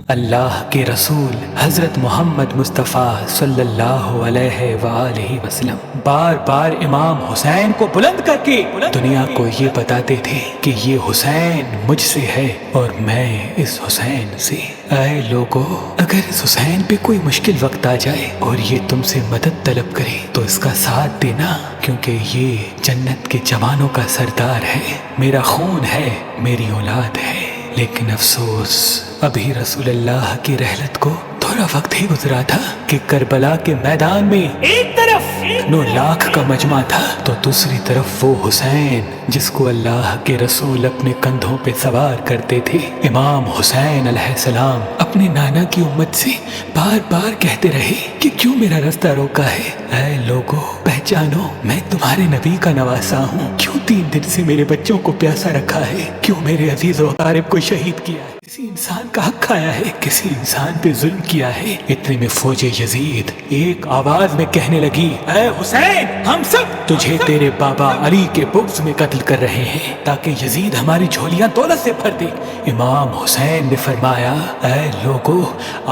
اللہ کے رسول حضرت محمد مصطفیٰ صلی اللہ علیہ وآلہ وسلم بار بار امام حسین کو بلند کر کے دنیا کو یہ بتاتے تھے کہ یہ حسین مجھ سے ہے اور میں اس حسین سے۔ اے لوگو، اگر اس حسین پہ کوئی مشکل وقت آ جائے اور یہ تم سے مدد طلب کرے تو اس کا ساتھ دینا، کیونکہ یہ جنت کے جوانوں کا سردار ہے، میرا خون ہے، میری اولاد ہے۔ لیکن افسوس، ابھی رسول اللہ کی رحلت کو تھوڑا وقت ہی گزرا تھا کہ کربلا کے میدان میں ایک طرف 9 لاکھ کا مجمع تھا تو دوسری طرف وہ حسین جس کو اللہ کے رسول اپنے کندھوں پہ سوار کرتے تھے۔ امام حسین علیہ السلام اپنے نانا کی امت سے بار بار کہتے رہے کہ کیوں میرا رستہ روکا ہے؟ اے لوگو، پہچانو، میں تمہارے نبی کا نواسا ہوں، کیوں 3 دن سے میرے بچوں کو پیاسا رکھا ہے؟ کیوں میرے عزیز و اقارب کو شہید کیا ہے؟ کسی انسان کا حق کھایا ہے، کسی انسان پہ ظلم کیا ہے؟ اتنے میں فوج یزید ایک آواز میں کہنے لگی، اے حسین، ہم سب تجھے تیرے بابا علی کے بغض میں قتل کر رہے ہیں تاکہ یزید ہماری جھولیاں دولت سے بھر دے۔ امام حسین نے فرمایا، اے لوگو،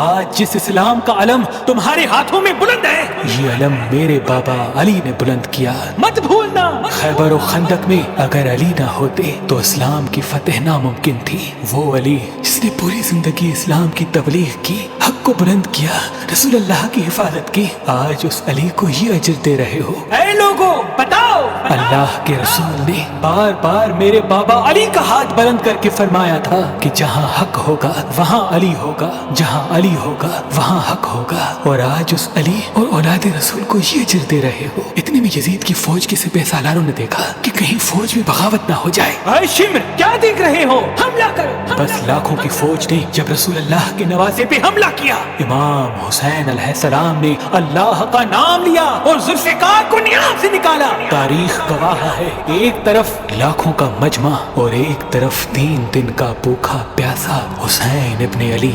آج جس اسلام کا علم تمہارے ہاتھوں میں بلند ہے، یہ علم میرے بابا علی نے بلند کیا، مت بھولنا۔ خیبر و خندق میں اگر علی نہ ہوتے تو اسلام کی فتح ناممکن تھی۔ وہ علی جس نے پوری زندگی اسلام کی تبلیغ کی، حق کو بلند کیا، رسول اللہ کی حفاظت کی، آج اس علی کو یہ اجر دے رہے ہو۔ اے لوگو، بتاؤ۔ اللہ کے رسول نے بار بار میرے بابا علی کا ہاتھ بلند کر کے فرمایا تھا کہ جہاں حق ہوگا وہاں علی ہوگا، جہاں علی ہوگا وہاں حق ہوگا، اور آج اس علی اور اولاد رسول کو یہ اجر دے رہے ہو۔ اتنے میں یزید کی فوج کے سپہ سالاروں نے دیکھا کہ کہیں فوج میں بغاوت نہ ہو جائے۔ اے شمر، کیا دیکھ رہے ہو؟ حملہ کرو۔ بس لاکھوں کی فوج نے جب رسول اللہ کے نواسے پہ حملہ کیا، امام حسین علیہ السلام نے اللہ کا نام لیا اور ذوالفقار کو نیام سے نکالا۔ تاریخ گواہ ہے، ایک طرف لاکھوں کا مجمع اور ایک طرف 3 دن کا بھوکا پیاسا حسین ابن علی۔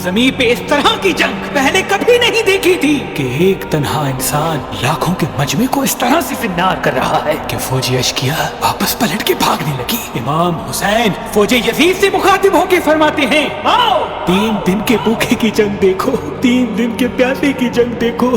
زمین پہ اس طرح کی جنگ پہلے کبھی نہیں دیکھی تھی کہ ایک تنہا انسان لاکھوں کے مجمع کو اس طرح سے فنار کر رہا ہے کہ فوج اشکیا واپس پلٹ کے بھاگنے لگی۔ امام حسین فوج یزید سے مخاطب ہو کے فرماتے ہیں، آؤ، 3 دن کے بھوکے کی جنگ دیکھو، 3 دن کے پیاسے کی جنگ دیکھو،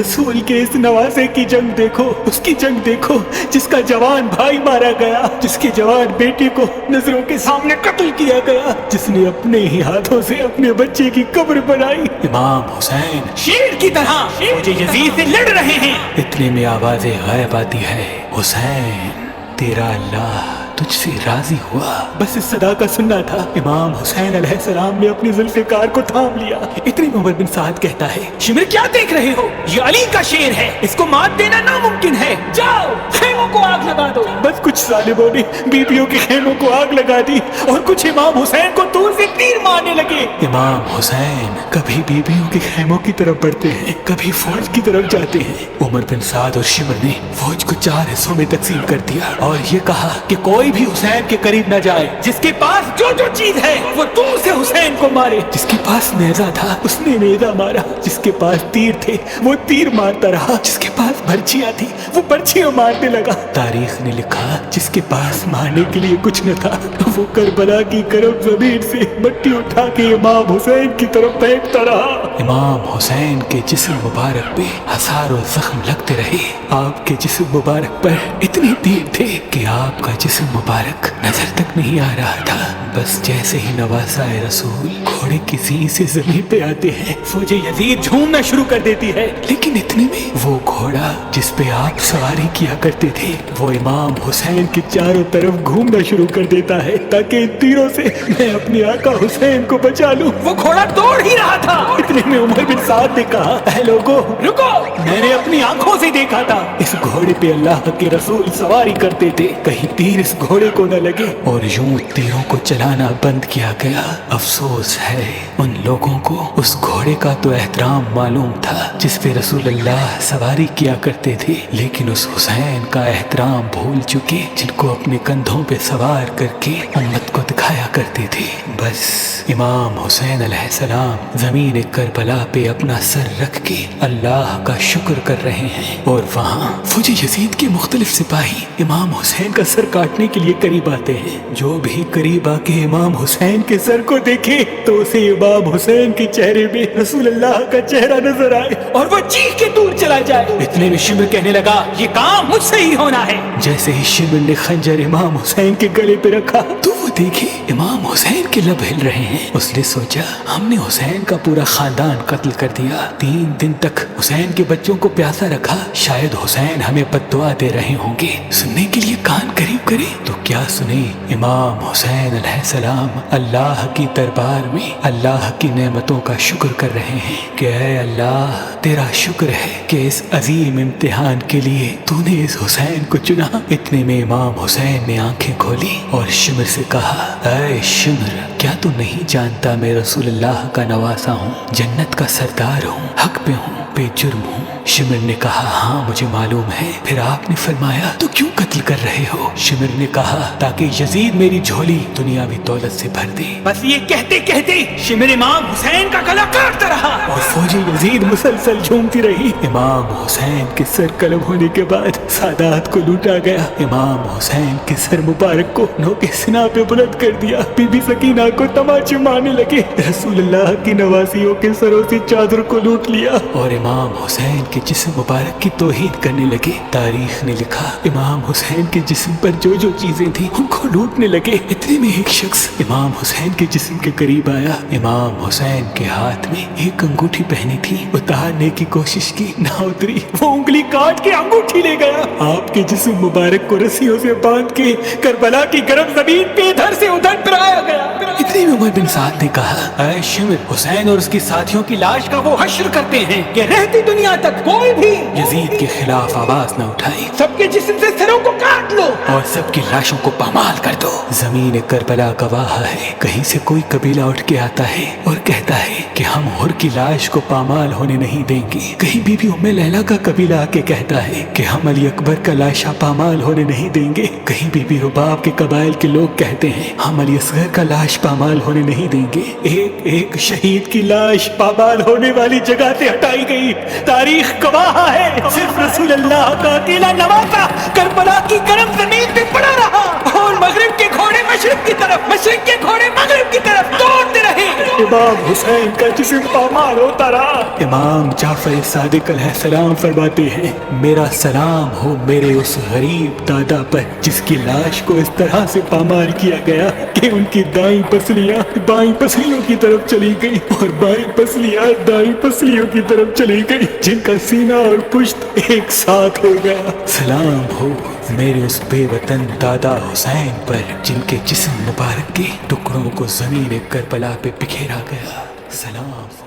رسول کے اس نواسے کی جنگ دیکھو، اس کی جنگ دیکھو جس کا جوان بھائی مارا گیا، جس کے جوان بیٹے کو نظروں کے سامنے قتل کیا گیا، جس نے اپنے ہی ہاتھوں سے اپنے بچے کی قبر بنائی۔ امام حسین شیر کی طرح فوج یزید سے لڑ رہے ہیں۔ اتنے میں آواز غائب آتی ہے، حسین، تیرا اللہ تجھ سے راضی ہوا۔ بس اس صدا کا سننا تھا۔ امام حسین علیہ السلام نے اپنی ذوالفقار کو تھام لیا۔ اتنے میں عمر بن سعد کہتا ہے، شمر، کیا دیکھ رہے ہو؟ یہ علی کا شیر ہے، اس کو مات دینا ناممکن ہے، جاؤ خیموں کو آگ لگا دو۔ بس کچھ ظالموں نے بیبیوں کے خیموں کو آگ لگا دی اور کچھ امام حسین کو دور سے تیر مارنے لگے۔ امام حسین کبھی بیبیوں کے خیموں کی طرف بڑھتے ہیں، کبھی فوج کی طرف جاتے ہیں۔ عمر بن سعد اور شمر نے فوج کو 4 حصوں میں تقسیم کر دیا اور یہ کہا کہ کوئی بھی حسین کے قریب نہ جائے، جس کے پاس جو چیز ہے وہ دور سے حسین کو مارے۔ جس کے پاس نیزہ تھا اس نے نیزہ مارا، جس کے پاس تیر تھے وہ تیر مارتا رہا، جس کے پاس برچیاں تھی وہ برچیاں مارنے لگا۔ تاریخ نے لکھا، جس کے پاس مارنے کے لیے کچھ نہ تھا وہ کربلا کی کرب زمین سے مٹی اٹھا کے امام حسین کی طرف پھینکتا رہا۔ امام حسین کے جسم مبارک پہ ہزاروں زخم لگتے رہے۔ آپ کے جسم مبارک پر اتنے تیر تھے کہ آپ کا جسم مبارک نظر تک نہیں آ رہا تھا۔ بس جیسے ہی نواسا رسول گھوڑے کی زین سے زمین پہ آتے ہیں، فوج یزید جھومنا شروع کر دیتی ہے، لیکن اتنے میں وہ گھوڑا جس پہ آپ سواری کیا کرتے تھے وہ امام حسین کے چاروں طرف گھومنا شروع کر دیتا ہے تاکہ ان تیروں سے میں اپنے آقا حسین کو بچا لوں۔ وہ گھوڑا دوڑ ہی رہا تھا۔ اتنے میں عمر بن سعد نے کہا، اے لوگو، رکو، میں نے اپنی آنکھوں سے دیکھا تھا اس گھوڑے پہ اللہ کے رسول سواری کرتے تھے، کہیں تیر اس گھوڑے کو نہ لگے، اور یوں تیروں کو چلانا بند کیا گیا۔ افسوس ہے ان لوگوں کو اس گھوڑے کا تو احترام معلوم تھا جس پہ رسول اللہ سواری کیا کرتے تھے، لیکن اس حسین کا احترام بھول چکے جن کو اپنے کندھوں پہ سوار کر کے امت کو دکھایا کرتے تھے۔ بس امام حسین علیہ السلام زمین کربلا پہ اپنا سر رکھ کے اللہ کا شکر کر رہے ہیں، اور وہاں فوج یزید کے مختلف سپاہی امام حسین کا سر کاٹنے کے لیے قریب آتے ہیں۔ جو بھی قریب آ کے امام حسین کے سر کو دیکھے تو اسے امام حسین کے چہرے میں رسول اللہ کا چہرہ نظر آئے اور وہ چیخ کے دور چلا جائے۔ اتنے میں شمر کہنے لگا یہ کام مجھ سے ہی ہونا ہے۔ جیسے ہی شمر نے خنجر امام حسین کے گلے پہ رکھا تو وہ دیکھے امام حسین کے لب ہل رہے ہیں۔ اس نے سوچا ہم نے حسین کا پورا خاندان قتل کر دیا، 3 دن تک حسین کے بچوں کو پیاسا رکھا، شاید حسین ہمیں بد دعا دے رہے ہوں گے۔ سننے کے لیے کان قریب کرے تو کیا سنے، امام حسین علیہ السلام اللہ کی دربار میں اللہ کی نعمتوں کا شکر کر رہے ہیں کہ اے اللہ تیرا شکر ہے کہ اس عظیم امتحان کے لیے تو نے اس حسین کو چنا۔ اتنے میں امام حسین نے آنکھیں کھولی اور شمر سے کہا اے شمر کیا تو نہیں جانتا میں رسول اللہ کا نواسا ہوں، جنت کا سردار ہوں، حق پہ ہوں، بے جرم ہوں۔ شمر نے کہا ہاں مجھے معلوم ہے۔ پھر آپ نے فرمایا تو کیوں قتل کر رہے ہو؟ شمر نے کہا تاکہ یزید میری جھولی دنیاوی دولت سے بھر دے۔ بس یہ کہتے کہتے شمر امام حسین کا گلا کاٹتا رہا اور فوجی یزید مسلسل جھومتی رہی۔ امام حسین کے سر قلم ہونے کے بعد سادات کو لوٹا گیا۔ امام حسین کے سر مبارک کو نوک سنا پہ بلند کر دیا۔ بی بی سکینہ کو تماچے مارنے لگے، رسول اللہ کی نواسیوں کے سروں سے چادر کو لوٹ لیا اور امام حسین کے جسم مبارک کی توہین کرنے لگے۔ تاریخ نے لکھا امام حسین کے جسم پر جو جو چیزیں تھیں ان کو لوٹنے لگے۔ اتنے میں ایک شخص امام حسین کے جسم کے قریب آیا۔ امام حسین کے ہاتھ میں ایک انگوٹھی پہنی تھی، اتارنے کی کوشش کی نہ اتری، وہ انگلی کاٹ کے انگوٹھی لے گیا۔ آپ کے جسم مبارک کو رسیوں سے باندھ کے کربلا کی گرم زمین پہ ادھر سے ادھر پھرایا گیا۔ اتنے میں عمر بن سعد نے کہا اے شمر حسین اور اس کی ساتھیوں کی لاش کا وہ حشر کرتے ہیں کہ رہتی دنیا تک کوئی بھی یزید کے خلاف آواز نہ اٹھائے، سب کے جسم سے سروں کو کاٹ لو اور سب کی لاشوں کو پامال کر دو۔ زمین کربلا گواہ ہے، کہیں سے کوئی قبیلہ اٹھ کے آتا ہے اور کہتا ہے کہ ہم حر کی لاش کو پامال ہونے نہیں دیں گے، کہیں بی بی ام لیلا کا قبیلہ آ کے کہتا ہے کہ ہم علی اکبر کا لاشا پامال ہونے نہیں دیں گے، کہیں بی بی رباب کے قبائل کے لوگ کہتے ہیں ہم علی اصغر کا لاش پامال ہونے نہیں دیں گے۔ ایک ایک شہید کی لاش پامال ہونے والی جگہ سے ہٹائی گئی۔ تاریخ گواہ ہے صرف رسول اللہ کا اکیلا نواسا کربلا کی گرم زمین پہ پڑا رہا اور مغرب کے گھوڑے مشرق کی طرف، مشرق کے گھوڑے مغرب کی طرف دوڑتے رہے۔ امام حسین کا جسم پامال ہوتا رہا۔ امام جعفر صادق علیہ السلام فرماتے ہیں میرا سلام ہو میرے اس غریب دادا پر جس کی لاش کو اس طرح سے پامال کیا گیا کہ ان کی دائیں پسلیاں بائیں پسلیوں کی طرف چلی گئی اور بائیں پسلیاں دائیں پسلیوں کی طرف چلی گئی، جن کا سینہ اور پشت ایک ساتھ ہو گیا۔ سلام ہو میرے اس بے وطن دادا حسین پر جن کے جسم مبارک کے ٹکڑوں کو زمین کربلا پہ بکھیرا گیا۔ سلام ہو